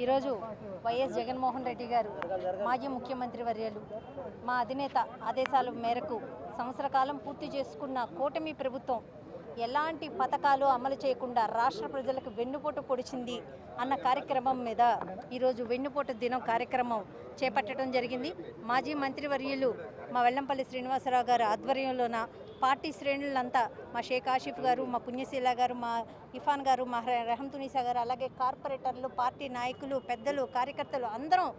ఈరోజు వైఎస్ జగన్మోహన్ రెడ్డి గారు మాజీ ముఖ్యమంత్రి వర్యులు మా అధినేత ఆదేశాల మేరకు సంవత్సర కాలం పూర్తి చేసుకున్న కూటమి ప్రభుత్వం ఎలాంటి పథకాలు అమలు చేయకుండా రాష్ట్ర ప్రజలకు వెన్నుపోటు పొడిచింది అన్న కార్యక్రమం మీద ఈరోజు వెన్నుపోటు దినం కార్యక్రమం చేపట్టడం జరిగింది. మాజీ మంత్రివర్యులు మా వెల్లంపల్లి శ్రీనివాసరావు గారు ఆధ్వర్యంలోన పార్టీ శ్రేణులంతా మా షేక్ ఆసిఫ్ గారు, మా పుణ్యశీల గారు, మా ఇఫాన్ గారు, మా రెహంతునిసా గారు, అలాగే కార్పొరేటర్లు, పార్టీ నాయకులు, పెద్దలు, కార్యకర్తలు అందరం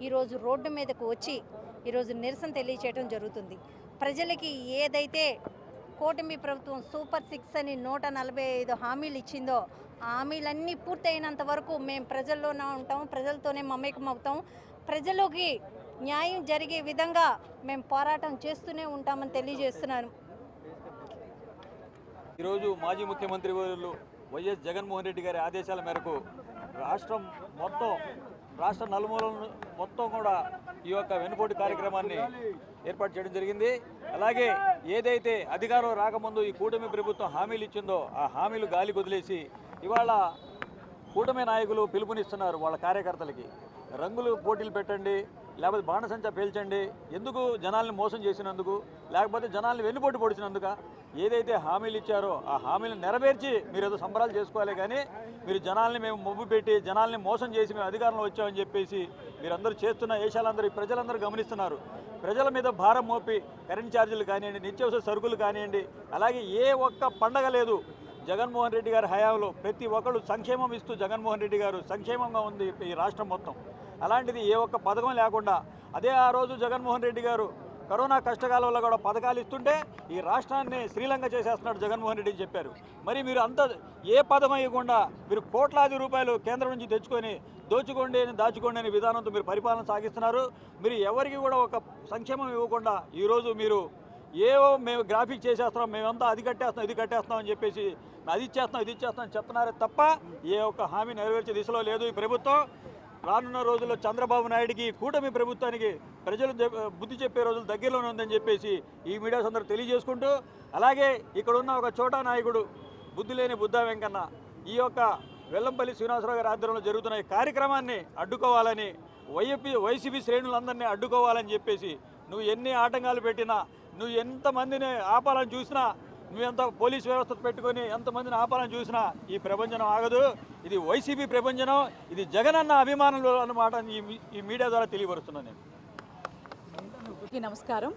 ఈరోజు రోడ్డు మీదకు వచ్చి ఈరోజు నిరసన తెలియచేయడం జరుగుతుంది. ప్రజలకి ఏదైతే కూటమి ప్రభుత్వం సూపర్ 6 అని 145 హామీలు ఇచ్చిందో ఆ హామీలన్నీ పూర్తయినంత వరకు మేము ప్రజల్లోనే ఉంటాం, ప్రజలతోనే మమేకం అవుతాం. ప్రజలకి న్యాయం జరిగే విధంగా మేము పోరాటం చేస్తూనే ఉంటామని తెలియజేస్తున్నాను. ఈరోజు మాజీ ముఖ్యమంత్రి వైఎస్ జగన్మోహన్ రెడ్డి గారి ఆదేశాల మేరకు రాష్ట్ర నలుమూలలను మొత్తం కూడా ఈ యొక్క వెన్నుపోటు కార్యక్రమాన్ని ఏర్పాటు చేయడం జరిగింది. అలాగే ఏదైతే అధికారం రాకముందు ఈ కూటమి ప్రభుత్వం హామీలు ఇచ్చిందో ఆ హామీలు గాలి వదిలేసి ఇవాళ కూటమి నాయకులు పిలుపునిస్తున్నారు వాళ్ళ కార్యకర్తలకి, రంగులు పోటీలు పెట్టండి, లేకపోతే బాణసంచా పేల్చండి, ఎందుకు జనాల్ని మోసం చేసినందుకు, లేకపోతే జనాల్ని వెన్నుపోటు పొడిచినందుక. ఏదైతే హామీలు ఇచ్చారో ఆ హామీలను నెరవేర్చి మీరు ఏదో సంబరాలు చేసుకోవాలి, కానీ మీరు జనాల్ని మేము మొబ్బు పెట్టి జనాల్ని మోసం చేసి మేము అధికారంలో వచ్చామని చెప్పేసి మీరందరూ చేస్తున్న ఏషాలందరూ ప్రజలందరూ గమనిస్తున్నారు. ప్రజల మీద భారం మోపి కరెంట్ ఛార్జీలు కానివ్వండి, నిత్యావసర సరుకులు కానివ్వండి, అలాగే ఏ ఒక్క పండగ లేదు జగన్మోహన్ రెడ్డి గారి హయాంలో. ప్రతి ఒక్కళ్ళు సంక్షేమం ఇస్తూ జగన్మోహన్ రెడ్డి గారు సంక్షేమంగా ఉంది ఈ రాష్ట్రం మొత్తం. అలాంటిది ఏ ఒక్క పథకం లేకుండా అదే ఆ రోజు జగన్మోహన్ రెడ్డి గారు కరోనా కష్టకాలంలో కూడా పథకాలు ఇస్తుంటే ఈ రాష్ట్రాన్ని శ్రీలంక చేసేస్తున్నాడు జగన్మోహన్ రెడ్డి చెప్పారు. మరి మీరు అంత ఏ పథకం ఇవ్వకుండా మీరు కోట్లాది రూపాయలు కేంద్రం నుంచి తెచ్చుకొని దోచుకోండి అని దాచుకోండి అనే విధానంతో మీరు పరిపాలన సాగిస్తున్నారు. మీరు ఎవరికి కూడా ఒక సంక్షేమం ఇవ్వకుండా ఈరోజు మీరు ఏవో మేము గ్రాఫిక్ చేసేస్తున్నాం, మేమంతా అది కట్టేస్తున్నాం ఇది కట్టేస్తున్నాం అని చెప్పేసి అది ఇచ్చేస్తున్నాం ఇది ఇచ్చేస్తున్నాం అని చెప్తున్నారే తప్ప ఏ ఒక్క హామీ నెరవేర్చే దిశలో లేదు ఈ ప్రభుత్వం. రానున్న రోజుల్లో చంద్రబాబు నాయుడికి కూటమి ప్రభుత్వానికి ప్రజలు బుద్ధి చెప్పే రోజులు దగ్గరలోనే ఉందని చెప్పేసి ఈ మీడియాస్ అందరూ తెలియజేసుకుంటూ, అలాగే ఇక్కడ ఉన్న ఒక చోటా నాయకుడు బుద్ధి లేని బుద్ధా వెంకన్న ఈ యొక్క వెల్లంపల్లి శ్రీనివాసరావు గారి ఆధ్వర్యంలో జరుగుతున్న ఈ కార్యక్రమాన్ని అడ్డుకోవాలని వైసీపీ శ్రేణులందరినీ అడ్డుకోవాలని చెప్పేసి నువ్వు ఎన్ని ఆటంకాలు పెట్టినా, నువ్వు ఎంతమందిని ఆపాలని చూసినా, నువ్వెంత పోలీస్ వ్యవస్థ పెట్టుకొని ఎంతమందిని ఆపాలని చూసినా ఈ ప్రభంజనం ఆగదు. ఇది వైసీపీ ప్రభంజనం, ఇది జగనన్న అభిమానులు అన్నమాట ఈ మీడియా ద్వారా తెలియపరుస్తున్నాను నేను. నమస్కారం.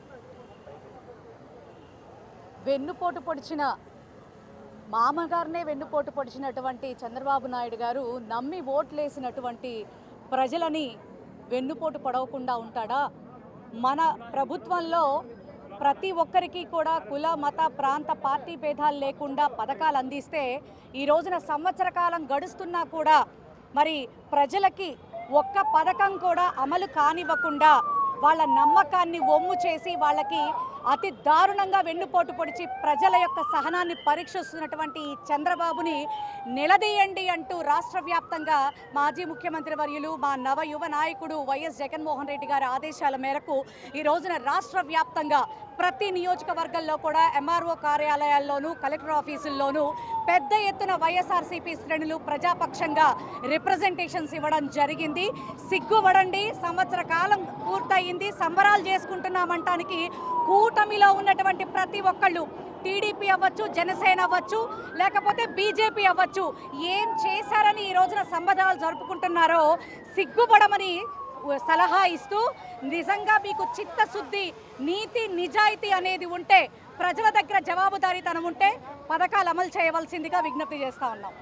వెన్నుపోటు పొడిచిన మామగారినే వెన్నుపోటు పొడిచినటువంటి చంద్రబాబు నాయుడు గారు నమ్మి ఓట్లేసినటువంటి ప్రజలని వెన్నుపోటు పొడవకుండా ఉంటాడా? మన ప్రభుత్వంలో ప్రతి ఒక్కరికి కూడా కుల మత ప్రాంత పార్టీ భేదాలు లేకుండా పథకాలు అందిస్తే ఈ రోజున సంవత్సర కాలం గడుస్తున్నా కూడా మరి ప్రజలకి ఒక్క పథకం కూడా అమలు కానివ్వకుండా వాళ్ళ నమ్మకాన్ని ఒమ్ము చేసి వాళ్ళకి అతి దారుణంగా వెన్నుపోటు పొడిచి ప్రజల యొక్క సహనాన్ని పరీక్షిస్తున్నటువంటి ఈ చంద్రబాబుని నిలదీయండి అంటూ రాష్ట్ర వ్యాప్తంగా మాజీ ముఖ్యమంత్రి వర్యులు మా నవ యువ నాయకుడు వైఎస్ జగన్మోహన్ రెడ్డి గారి ఆదేశాల మేరకు ఈ రోజున రాష్ట్ర వ్యాప్తంగా ప్రతి నియోజకవర్గంలో కూడా ఎంఆర్ఓ కార్యాలయాల్లోనూ కలెక్టర్ ఆఫీసుల్లోనూ పెద్ద ఎత్తున వైఎస్ఆర్సీపీ శ్రేణులు ప్రజాపక్షంగా రిప్రజెంటేషన్స్ ఇవ్వడం జరిగింది. సిగ్గుపడండి, సంవత్సర కాలం పూర్తయింది, సంబరాలు చేసుకుంటున్నామంటానికి కూటమిలో ఉన్నటువంటి ప్రతి ఒక్కళ్ళు టీడీపీ అవ్వచ్చు, జనసేన అవ్వచ్చు, లేకపోతే బీజేపీ అవ్వచ్చు, ఏం చేశారని ఈ రోజున సంబరాలు జరుపుకుంటున్నారో సిగ్గుపడమని సలహా ఇస్తూ, నిజంగా మీకు చిత్తశుద్ధి, నీతి, నిజాయితీ అనేది ఉంటే, ప్రజల దగ్గర జవాబుదారీతనం ఉంటే పథకాలు అమలు చేయవలసిందిగా విజ్ఞప్తి చేస్తూ ఉన్నాం.